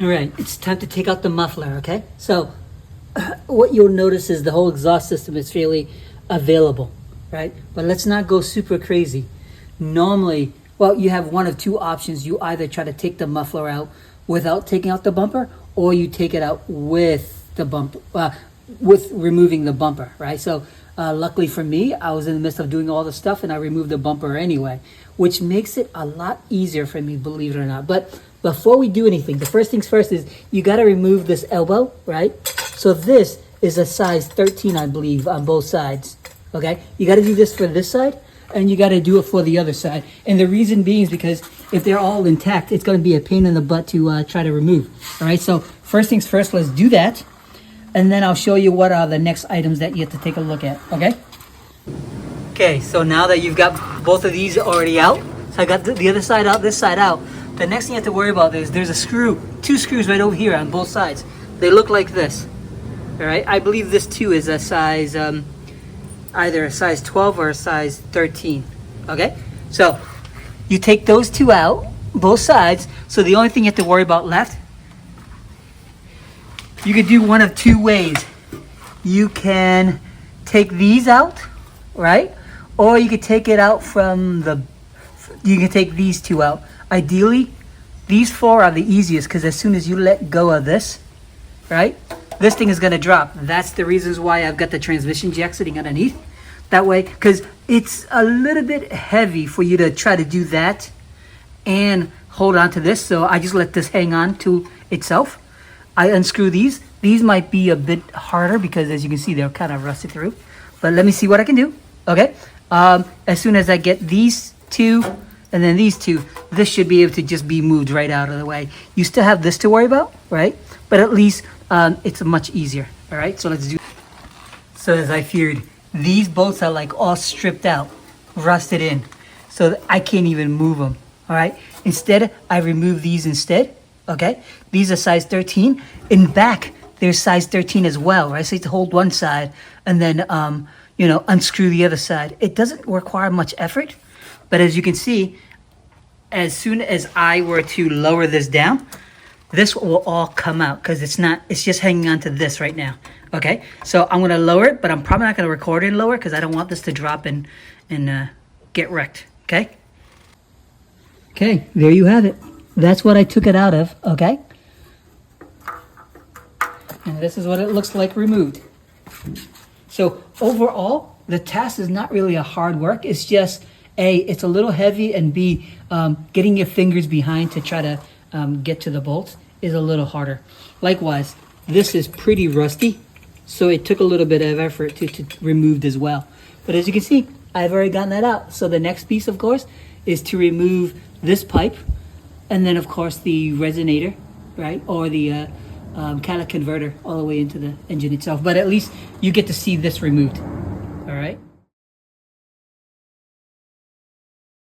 All right, it's time to take out the muffler, okay? So what you'll notice is the whole exhaust system is fairly available, right? But let's not go super crazy. Normally, well, you have one of two options. You either try to take the muffler out without taking out the bumper, or you take it out with the bumper, with removing the bumper, right? So luckily for me, I was in the midst of doing all the stuff and I removed the bumper anyway, which makes it a lot easier for me, believe it or not. But before we do anything, the first things first is you got to remove this elbow, right? So this is a size 13, I believe, on both sides, okay? You got to do this for this side, and you got to do it for the other side. And the reason being is because if they're all intact, it's going to be a pain in the butt to try to remove, all right? So first things first, let's do that, and then I'll show you what are the next items that you have to take a look at, okay? Okay, so now that you've got both of these already out, so I got the other side out, this side out, the next thing you have to worry about is there's a screw, two screws right over here on both sides. They look like this, all right? I believe this too is a size, either a size 12 or a size 13, okay? So you take those two out, both sides, so the only thing you have to worry about left, you could do one of two ways. You can take these out, right? Or you could take it out you can take these two out. Ideally, these four are the easiest because as soon as you let go of this, right, this thing is going to drop. That's the reasons why I've got the transmission jack sitting underneath. That way, because it's a little bit heavy for you to try to do that and hold on to this. So I just let this hang on to itself. I unscrew these. These might be a bit harder because as you can see, they're kind of rusted through. But let me see what I can do, okay? As soon as I get these two and then these two, this should be able to just be moved right out of the way. You still have this to worry about, right? But at least it's much easier, all right? So let's do. So as I feared, these bolts are like all stripped out, rusted in, so I can't even move them, all right? Instead, I remove these instead, okay? These are size 13. In back, there's size 13 as well, right? So you have to hold one side and then, unscrew the other side. It doesn't require much effort, but as you can see, as soon as I were to lower this down, this will all come out because it's just hanging on to this right now. Okay, so I'm gonna lower it, but I'm probably not gonna record it and lower because I don't want this to drop and get wrecked, okay? Okay, there you have it. That's what I took it out of, okay? And this is what it looks like removed. So overall, the task is not really a hard work. It's just A, it's a little heavy, and B, getting your fingers behind to try to get to the bolts is a little harder. Likewise, this is pretty rusty, so it took a little bit of effort to remove as well. But as you can see, I've already gotten that out. So the next piece, of course, is to remove this pipe, and then of course the resonator, right, or the catalytic converter all the way into the engine itself. But at least you get to see this removed.